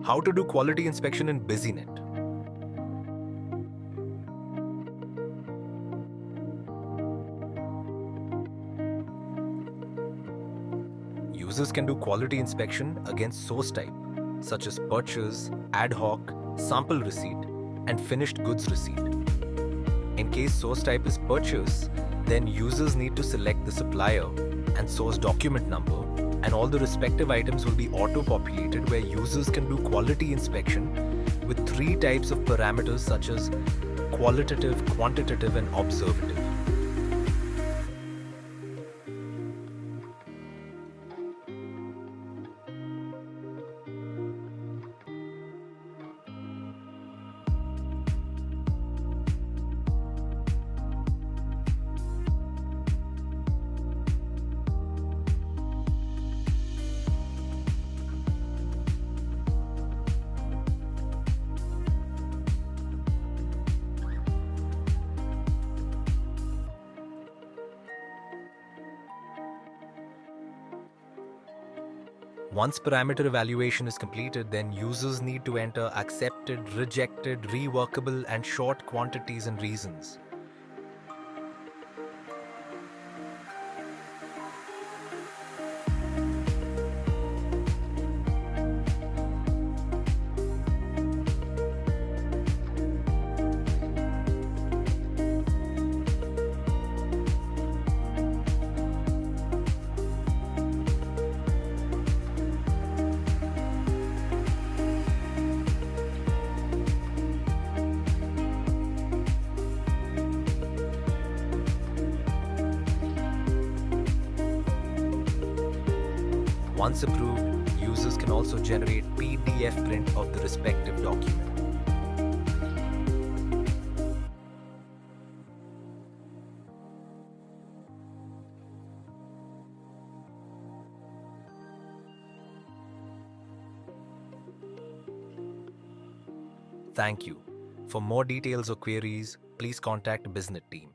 How to do quality inspection in Businet. Users can do quality inspection against source type, such as purchase, ad hoc, sample receipt, and finished goods receipt. In case source type is purchase, then users need to select the supplier and source document number, and all the respective items will be auto-populated where users can do quality inspection with 3 types of parameters such as qualitative, quantitative, and observative. Once parameter evaluation is completed, then users need to enter accepted, rejected, reworkable, and short quantities and reasons. Once approved, users can also generate PDF print of the respective document. Thank you. For more details or queries, please contact Businet team.